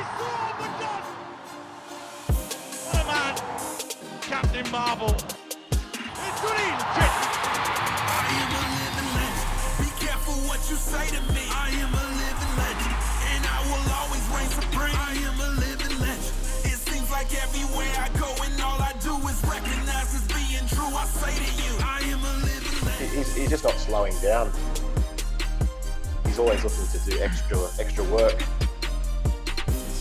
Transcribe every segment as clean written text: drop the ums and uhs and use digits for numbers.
scored the done! What a man! Captain Marvel. It's Sunil Chhetri. I am a living legend. Be careful what you say to me. I am a living legend, and I will always reign supreme. I am a living legend. It seems like everywhere I go, and all I do is recognize as being true. I say to you, I am a living legend. He's just not slowing down. He's always looking to do extra work.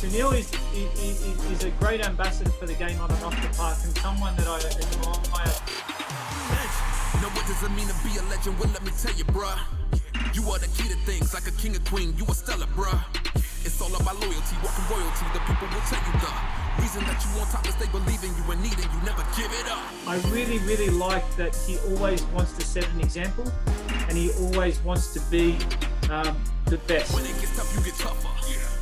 Sunil is a great ambassador for the game on and off the park, and someone that I admire. Now what does it mean to be a legend? Well, let me tell you, bruh. You are the key to things, like a king or queen. You a stellar, bruh. It's all about loyalty, walking royalty. The people will tell you the reason that you on top is they believe in you and need you. Never give it up. I really like that he always wants to set an example, and he always wants to be the best. When it gets tough, you get tougher.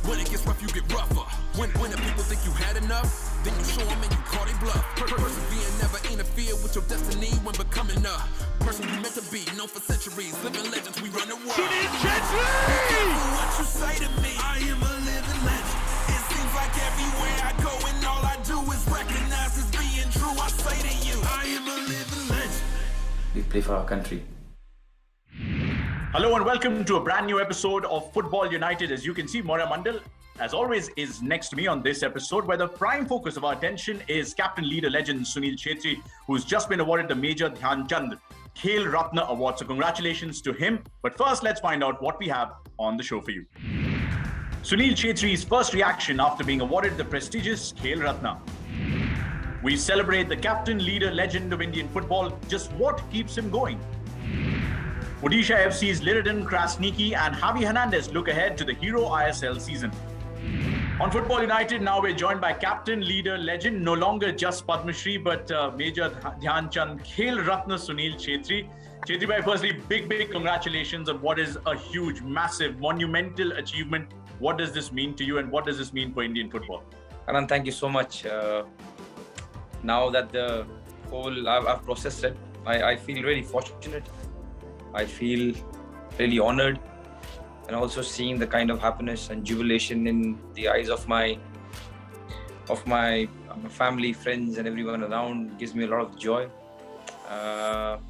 When it gets rough, you get rougher. When the people think you had enough, then you show them and you call it bluff. Persevere, never interfere with your destiny when becoming a person you meant to be. Known for centuries, living legends, we run the world. Sunil Chhetri! What you say to me, I am a living legend. It seems like everywhere I go and all I do is recognize as being true. I say to you, I am a living legend. We play for our country. Hello and welcome to a brand new episode of Football United. As you can see, Maurya Mondal, as always, is next to me on this episode, where the prime focus of our attention is captain, leader, legend Sunil Chhetri, who's just been awarded the Major Dhyan Khel Ratna Award. So congratulations to him. But first, let's find out what we have on the show for you. Sunil Chhetri's first reaction after being awarded the prestigious Khel Ratna. We celebrate the captain, leader, legend of Indian football. Just what keeps him going? Odisha FC's Liridon, Krasniqi and Javi Hernandes look ahead to the Hero ISL season. On Football United, now we're joined by captain, leader, legend, no longer just Padma Shri, but Major Dhyan Khel Ratna Sunil Chhetri. Chhetri bhai, firstly, big congratulations on what is a huge, massive, monumental achievement. What does this mean to you and what does this mean for Indian football? Anant, thank you so much. Now that the whole, I've processed it, I feel really fortunate. I feel really honored, and also seeing the kind of happiness and jubilation in the eyes of my family, friends, and everyone around gives me a lot of joy. I'm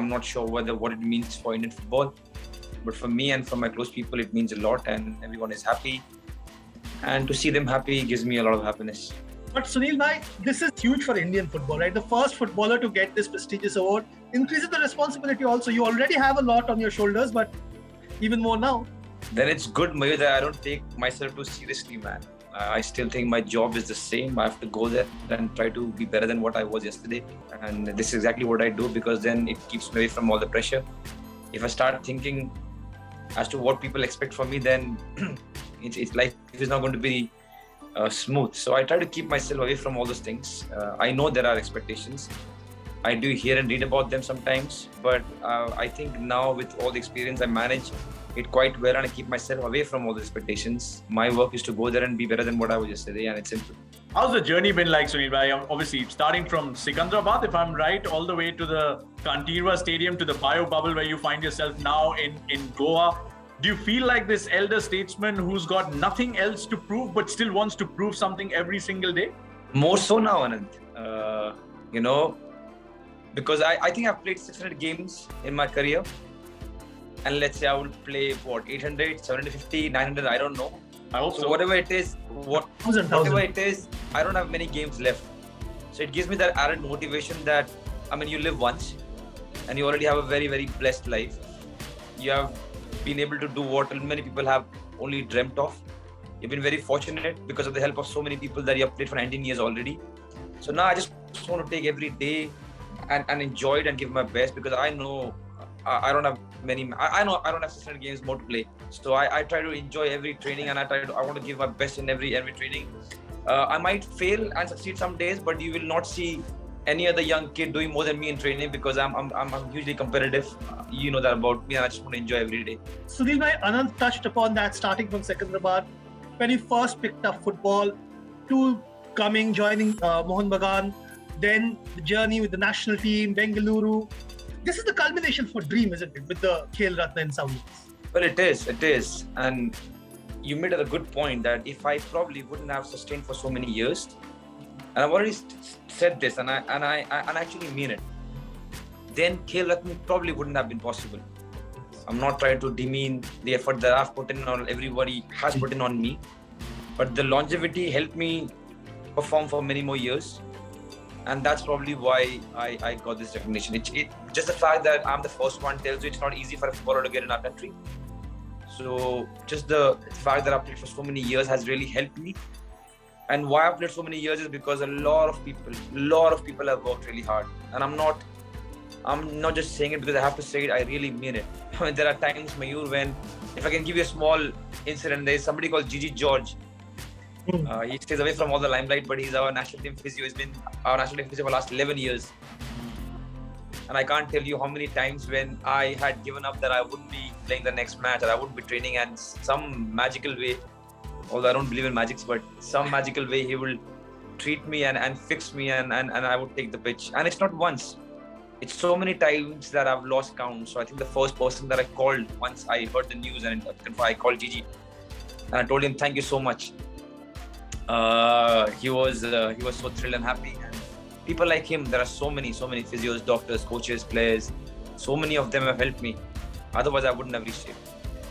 not sure what it means for Indian football, but for me and for my close people, it means a lot, and everyone is happy. And to see them happy gives me a lot of happiness. But Sunil bhai, this is huge for Indian football, right? The first footballer to get this prestigious award increases the responsibility also. You already have a lot on your shoulders, but even more now. Then it's good, Maurya, that I don't take myself too seriously, man. I still think my job is the same. I have to go there and try to be better than what I was yesterday. And this is exactly what I do, because then it keeps me away from all the pressure. If I start thinking as to what people expect from me, then it's life is not going to be smooth. So I try to keep myself away from all those things. I know there are expectations. I do hear and read about them sometimes, but I think now with all the experience, I manage it quite well and I keep myself away from all the expectations. My work is to go there and be better than what I was yesterday, and it's simple. How's the journey been like, Sunil bhai? Obviously, starting from Sikandrabad, if I'm right, all the way to the Kantirva Stadium, to the bio bubble where you find yourself now in Goa. Do you feel like this elder statesman who's got nothing else to prove but still wants to prove something every single day? More so now, Anant. Because I think I've played 600 games in my career. And let's say I will play, 800, 750, 900, I don't know. I hope so. Whatever it is, I don't have many games left. So it gives me that added motivation that, you live once and you already have a very, very blessed life. You have been able to do what many people have only dreamt of. You've been very fortunate because of the help of so many people that you have played for 19 years already. So now I just want to take every day and enjoy it and give my best, because I know I don't have many. I know I don't have 600 games more to play. So I try to enjoy every training, and I want to give my best in every training. I might fail and succeed some days, but you will not see any other young kid doing more than me in training, because I'm hugely competitive. You know that about me, and I just want to enjoy every day. Sunil bhai, Anant touched upon that starting from Sikandrabad, when you first picked up football, to joining Mohun Bagan, then the journey with the national team, Bengaluru. This is the culmination for dream, isn't it, with the Khel Ratna in some ways? Well, it is. And you made a good point that if I probably wouldn't have sustained for so many years, and I've already said this, and I actually mean it, then Khel probably wouldn't have been possible. I'm not trying to demean the effort that I've put in, or everybody has put in on me, but the longevity helped me perform for many more years, and that's probably why I got this recognition. It just the fact that I'm the first one tells you it's not easy for a footballer to get in our country. So just the fact that I've played for so many years has really helped me. And why I've played so many years is because a lot of people have worked really hard. And I'm not just saying it because I have to say it, I really mean it. I mean, there are times, Mayur, when, if I can give you a small incident, there's somebody called Gigi George. He stays away from all the limelight, but he's our national team physio. He's been our national team physio for the last 11 years. And I can't tell you how many times when I had given up that I wouldn't be playing the next match, or I wouldn't be training, and some magical way, although I don't believe in magics, but some magical way he will treat me and fix me, and I would take the pitch. And it's not once. It's so many times that I've lost count. So I think the first person that I called once I heard the news, and I called Gigi and I told him thank you so much. He was so thrilled and happy. And people like him, there are so many physios, doctors, coaches, players. So many of them have helped me. Otherwise, I wouldn't have reached it.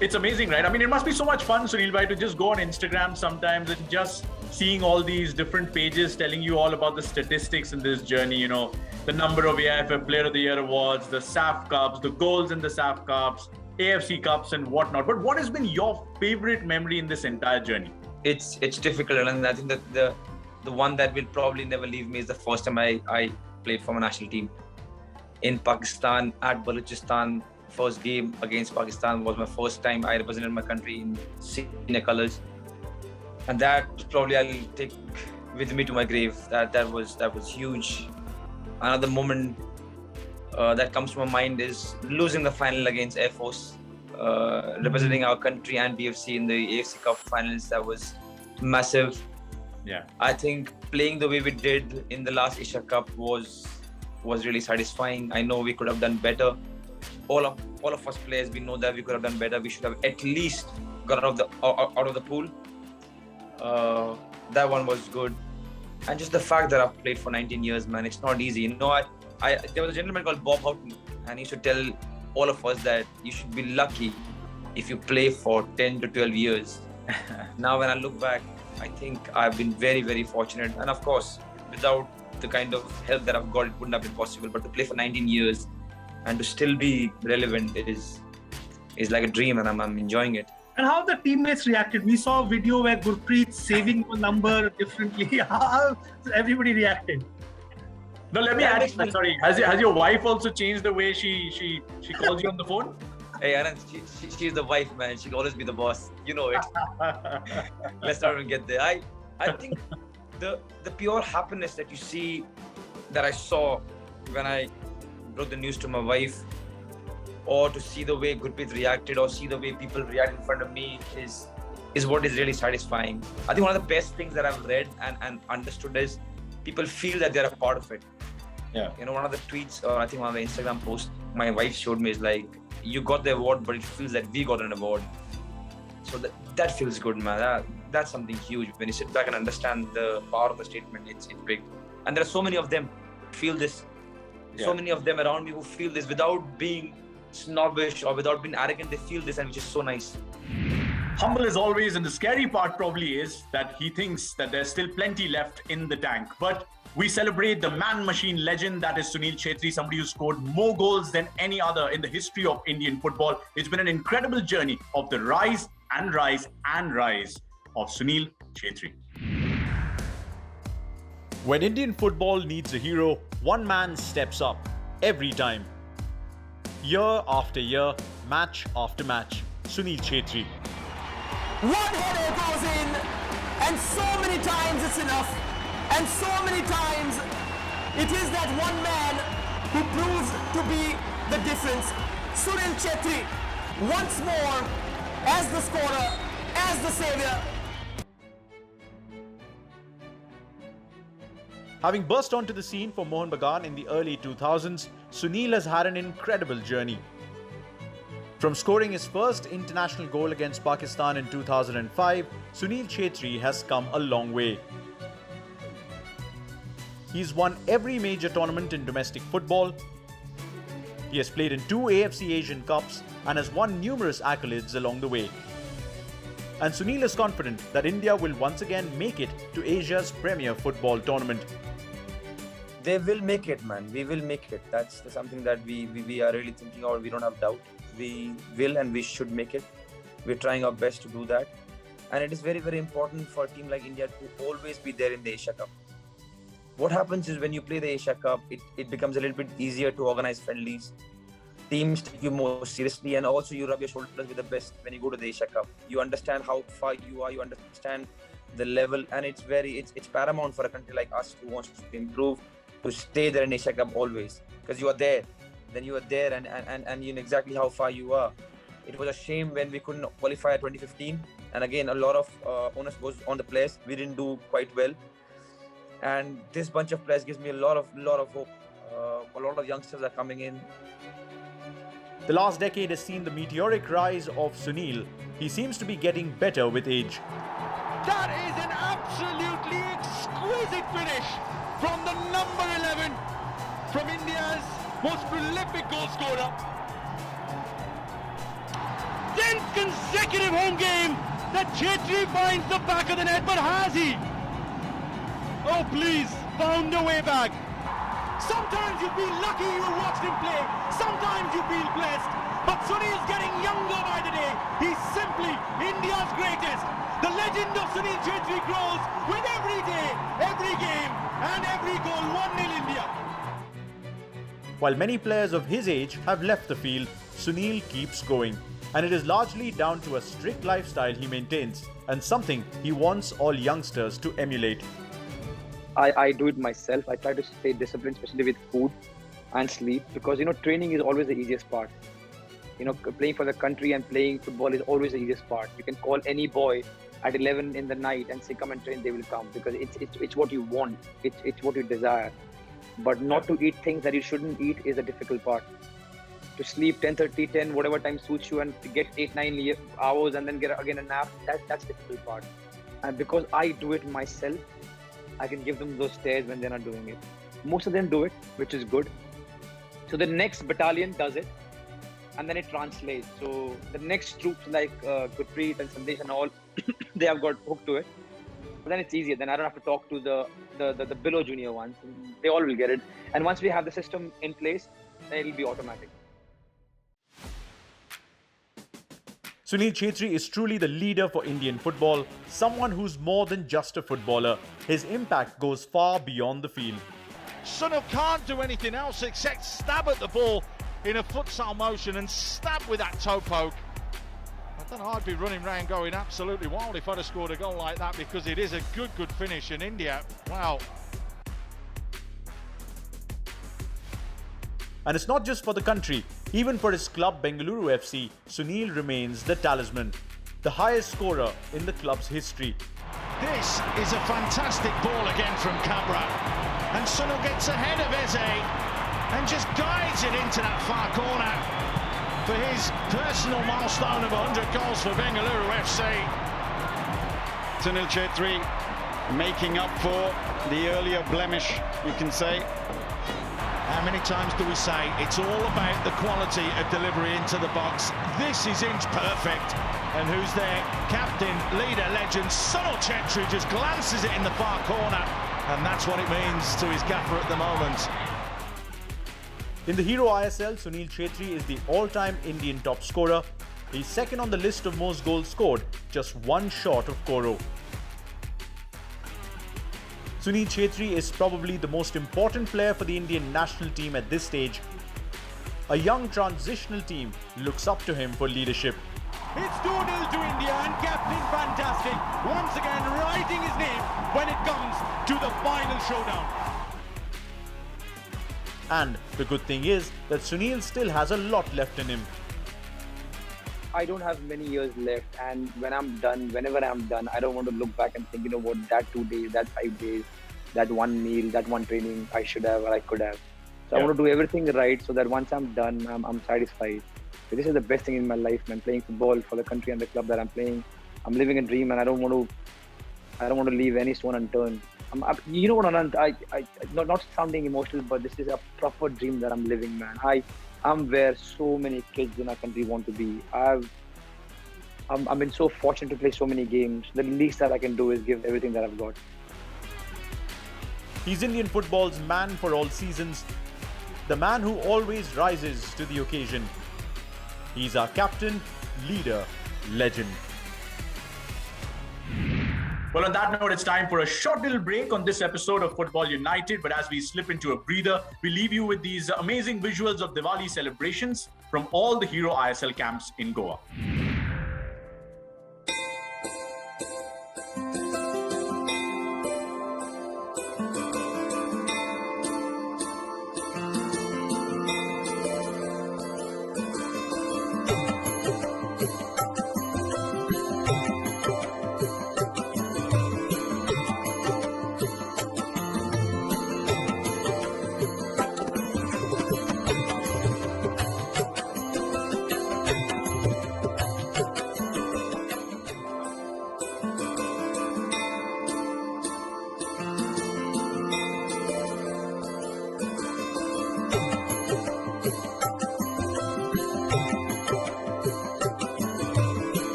It's amazing, right? I mean, it must be so much fun, Sunil bhai, to just go on Instagram sometimes and just seeing all these different pages telling you all about the statistics in this journey, you know, the number of AIFF Player of the Year awards, the SAF Cups, the goals in the SAF Cups, AFC Cups and whatnot. But what has been your favorite memory in this entire journey? It's difficult, and I think that the one that will probably never leave me is the first time I played for my national team in Pakistan at Balochistan. First game against Pakistan was my first time I represented my country in senior colours, and that probably I'll take with me to my grave. That was huge. Another moment that comes to my mind is losing the final against Air Force, representing our country and BFC in the AFC Cup finals. That was massive. Yeah, I think playing the way we did in the last Asia Cup was really satisfying. I know we could have done better. All of us players, we know that we could have done better. We should have at least got out of the pool. That one was good. And just the fact that I've played for 19 years, man, it's not easy. You know, there was a gentleman called Bob Houghton, and he used to tell all of us that you should be lucky if you play for 10 to 12 years. Now, when I look back, I think I've been very, very fortunate. And of course, without the kind of help that I've got, it wouldn't have been possible. But to play for 19 years and to still be relevant is like a dream, and I'm enjoying it. And how the teammates reacted? We saw a video where Gurpreet saving your number differently. How everybody reacted? No, let me add. Sorry, has your wife also changed the way she calls you on the phone? Hey, Anant, she's the wife, man. She'll always be the boss. You know it. Let's not even get there. I think the pure happiness that you see, that I saw when I broke the news to my wife, or to see the way Gurpreet reacted, or see the way people react in front of me is what is really satisfying. I think one of the best things that I've read and understood is people feel that they're a part of it. Yeah. You know, one of the tweets, or I think one of the Instagram posts my wife showed me is like, you got the award, but it feels that we got an award. So that feels good, man. That's something huge. When you sit back and understand the power of the statement, it's big. And there are so many of them feel this. Yeah. So many of them around me who feel this without being snobbish or without being arrogant. They feel this, and which is so nice. Humble as always, and the scary part probably is that he thinks that there's still plenty left in the tank. But we celebrate the man-machine legend that is Sunil Chhetri, somebody who scored more goals than any other in the history of Indian football. It's been an incredible journey of the rise and rise and rise of Sunil Chhetri. When Indian football needs a hero, one man steps up every time. Year after year, match after match, Sunil Chhetri. One header goes in, and so many times it's enough, and so many times it is that one man who proves to be the difference. Sunil Chhetri, once more, as the scorer, as the saviour. Having burst onto the scene for Mohun Bagan in the early 2000s, Sunil has had an incredible journey. From scoring his first international goal against Pakistan in 2005, Sunil Chhetri has come a long way. He's won every major tournament in domestic football. He has played in 2 AFC Asian Cups and has won numerous accolades along the way. And Sunil is confident that India will once again make it to Asia's premier football tournament. They will make it, man. We will make it. That's something that we are really thinking about. We don't have doubt. We will and we should make it. We're trying our best to do that. And it is very, very important for a team like India to always be there in the Asia Cup. What happens is when you play the Asia Cup, it becomes a little bit easier to organize friendlies. Teams take you more seriously, and also you rub your shoulders with the best when you go to the Asia Cup. You understand how far you are, you understand the level, and it's paramount for a country like us who wants to improve, to stay there in Asia Cup always, because you are there. Then you are there and you know exactly how far you are. It was a shame when we couldn't qualify at 2015, and again a lot of onus goes on the players. We didn't do quite well, and this bunch of players gives me a lot of hope. A lot of youngsters are coming in. The last decade has seen the meteoric rise of Sunil. He seems to be getting better with age. That is an absolutely exquisite finish from the number 11, from India's most prolific goal scorer. 10th consecutive home game that Chhetri finds the back of the net, but has he? Oh please, found a way back. Sometimes you feel lucky you watched him play, sometimes you feel blessed, but Sunil's getting younger by the day. He's simply India's greatest. The legend of Sunil Chhetri grows with every day, every game, and every goal. 1-0 India. While many players of his age have left the field, Sunil keeps going. And it is largely down to a strict lifestyle he maintains, and something he wants all youngsters to emulate. I do it myself. I try to stay disciplined, especially with food and sleep, because training is always the easiest part. Playing for the country and playing football is always the easiest part. You can call any boy at 11 in the night and say come and train, they will come, because it's what you want, it's what you desire. But not to eat things that you shouldn't eat is the difficult part. To sleep 10:30, 10, whatever time suits you, and to get 8-9 hours and then get again a nap, that's the difficult part. And because I do it myself, I can give them those stares when they're not doing it. Most of them do it, which is good. So the next battalion does it, and then it translates. So the next troops like Gurpreet and Sandesh and all, they have got hooked to it. But then it's easier. Then I don't have to talk to the below junior ones. They all will get it. And once we have the system in place, then it'll be automatic. Sunil Chhetri is truly the leader for Indian football, someone who's more than just a footballer. His impact goes far beyond the field. Sunil can't do anything else except stab at the ball in a futsal motion and stab with that toe poke. I don't know, I'd be running around going absolutely wild if I'd have scored a goal like that, because it is a good finish in India. Wow. And it's not just for the country. Even for his club Bengaluru FC, Sunil remains the talisman, the highest scorer in the club's history. This is a fantastic ball again from Cabra, and Sunil gets ahead of Eze and just guides it into that far corner for his personal milestone of 100 goals for Bengaluru FC. Sunil Chhetri making up for the earlier blemish, you can say. How many times do we say it's all about the quality of delivery into the box? This is inch perfect. And who's there? Captain, leader, legend, Sunil Chhetri just glances it in the far corner. And that's what it means to his gaffer at the moment. In the Hero ISL, Sunil Chhetri is the all-time Indian top scorer. He's second on the list of most goals scored, just one short of Koro. Sunil Chhetri is probably the most important player for the Indian national team at this stage. A young transitional team looks up to him for leadership. It's 2-0 to India, and Captain Fantastic once again writing his name when it comes to the final showdown. And the good thing is that Sunil still has a lot left in him. I don't have many years left, and when I'm done, whenever I'm done, I don't want to look back and think, that 2 days, that 5 days, that one meal, that one training I should have or I could have. So I want to do everything right so that once I'm done, I'm satisfied. This is the best thing in my life, man. Playing football for the country and the club that I'm playing. I'm living a dream, and I don't want to leave any stone unturned. You know what, Anant? Not sounding emotional, but this is a proper dream that I'm living, man. I'm where so many kids in our country want to be. I've been so fortunate to play so many games. The least that I can do is give everything that I've got. He's Indian football's man for all seasons, the man who always rises to the occasion. He's our captain, leader, legend. Well, on that note, it's time for a short little break on this episode of Football United. But as we slip into a breather, we leave you with these amazing visuals of Diwali celebrations from all the Hero ISL camps in Goa.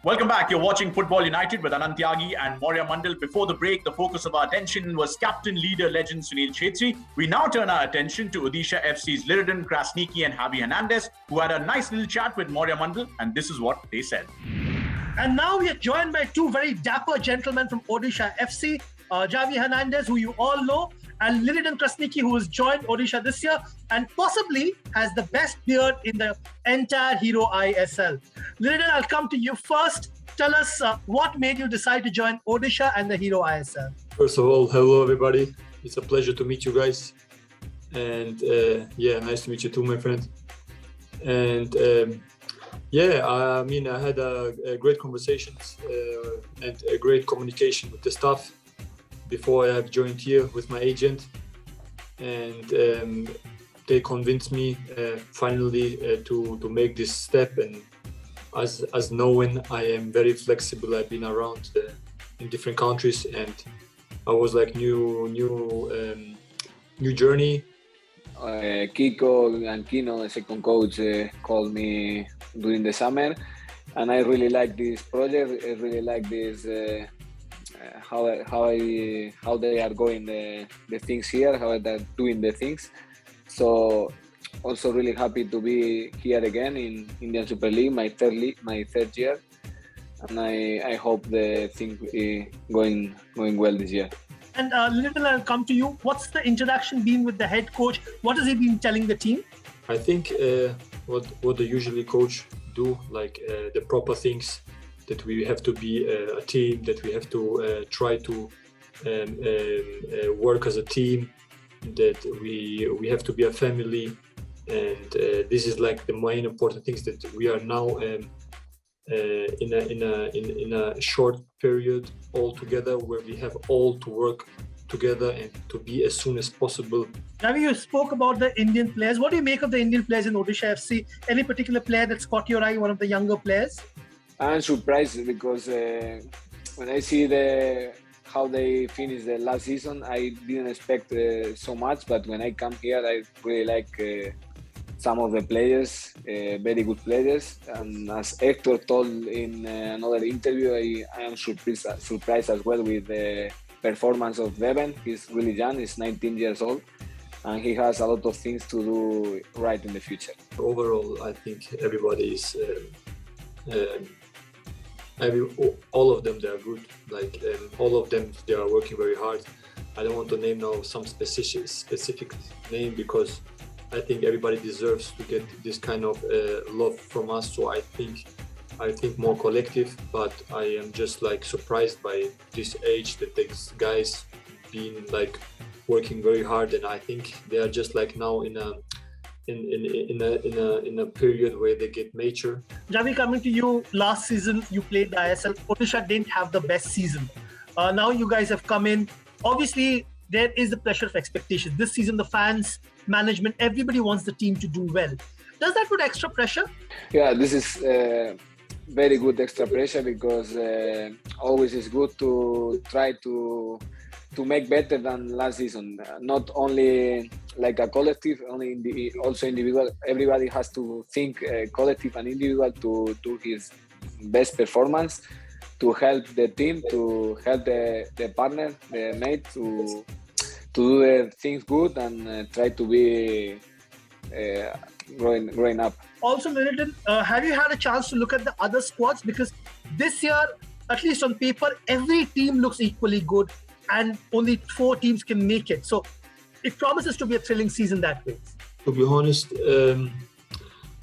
Welcome back. You're watching Football United with Anant, Tyagi and Maurya Mondal. Before the break, the focus of our attention was captain, leader, legend Sunil Chhetri. We now turn our attention to Odisha FC's Liridon, Krasniqi and Javi Hernandes, who had a nice little chat with Maurya Mondal, and this is what they said. And now we are joined by two very dapper gentlemen from Odisha FC, Javi Hernandes, who you all know, and Liridon Krasniqi, who has joined Odisha this year and possibly has the best beard in the entire Hero ISL. Liridon, I'll come to you first. Tell us what made you decide to join Odisha and the Hero ISL. First of all, hello everybody. It's a pleasure to meet you guys. And nice to meet you too, my friend. And I had a great conversations and a great communication with the staff before I have joined here with my agent, and they convinced me finally to make this step. And as knowing I am very flexible, I've been around in different countries, and I was like new journey. Kiko and Kino, the second coach, called me during the summer, and I really like this project. I really like this. How they are going the things here, how they're doing the things. So also really happy to be here again in Indian Super League, my third year, and I hope the things going well this year. And Liridon, I'll come to you. What's the interaction been with the head coach? What has he been telling the team? I think what the usually coach do, like the proper things, that we have to be a team, that we have to try to work as a team, that we have to be a family, and this is like the main important things, that we are now in a short period all together, where we have all to work together and to be as soon as possible. Javi, you spoke about the Indian players. What do you make of the Indian players in Odisha FC? Any particular player that's caught your eye, one of the younger players? I'm surprised because when I see how they finished the last season, I didn't expect so much. But when I come here, I really like some of the players, very good players. And as Hector told in another interview, I am surprised as well with the performance of Devon. He's really young, he's 19 years old, and he has a lot of things to do right in the future. Overall, I think everybody is, all of them, they are good. Like all of them, they are working very hard. I don't want to name now some specific name, because I think everybody deserves to get this kind of love from us. So I think more collective, but I am just like surprised by this age that these guys been like working very hard, and I think they are just like now in a period where they get mature. Javi, coming to you, last season you played the ISL. Odisha didn't have the best season. Now you guys have come in. Obviously, there is the pressure of expectations. This season, the fans, management, everybody wants the team to do well. Does that put extra pressure? Yeah, this is very good extra pressure, because always it's good to try to make better than last season. Not only like a collective, also individual. Everybody has to think collective and individual to do his best performance, to help the team, to help the partner, the mate, to do the things good and try to be growing up. Also, Liridon, have you had a chance to look at the other squads? Because this year, at least on paper, every team looks equally good, and only 4 teams can make it. So it promises to be a thrilling season that way. To be honest,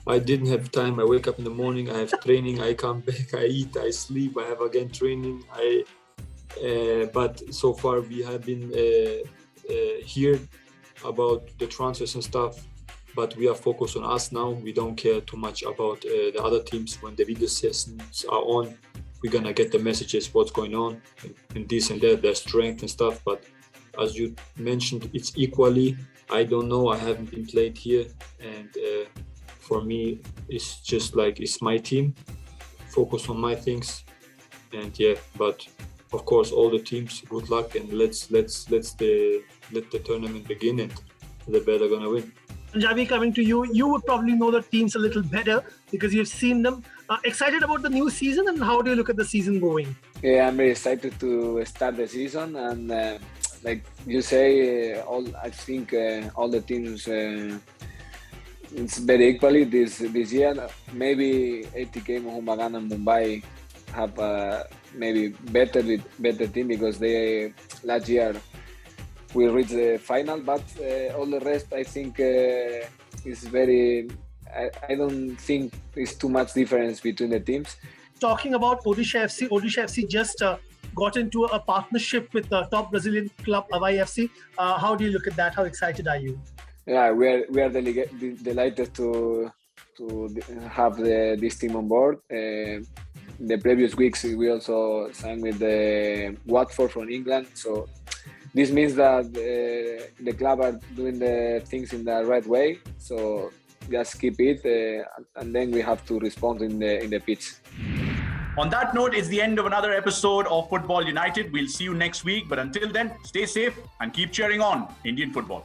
I didn't have time. I wake up in the morning, I have training, I come back, I eat, I sleep, I have again training. But so far we have been here about the transfers and stuff, but we are focused on us now. We don't care too much about the other teams. When the video sessions are on, we're gonna get the messages, what's going on, and this and that, their strength and stuff. But as you mentioned, it's equally. I don't know, I haven't been played here, and for me, it's just like, it's my team, focus on my things, and yeah. But of course, all the teams, good luck, and let the tournament begin, and the better gonna win. Javi, coming to you, you would probably know the teams a little better because you've seen them. Excited about the new season, and how do you look at the season going? Yeah, I'm very excited to start the season, and like you say, I think all the teams, it's very equally this year. Maybe ATK, Mohun Bagan and Mumbai have maybe better team, because they last year we reached the final, but all the rest, I think is very. I don't think there's too much difference between the teams. Talking about Odisha FC just got into a partnership with the top Brazilian club Awardee FC. How do you look at that? How excited are you? Yeah, we are delighted to have this team on board. The previous weeks we also signed with the Watford from England, so this means that the club are doing the things in the right way. So just keep it, and then we have to respond in the pitch. On that note, it's the end of another episode of Football United. We'll see you next week, but until then, stay safe and keep cheering on Indian football.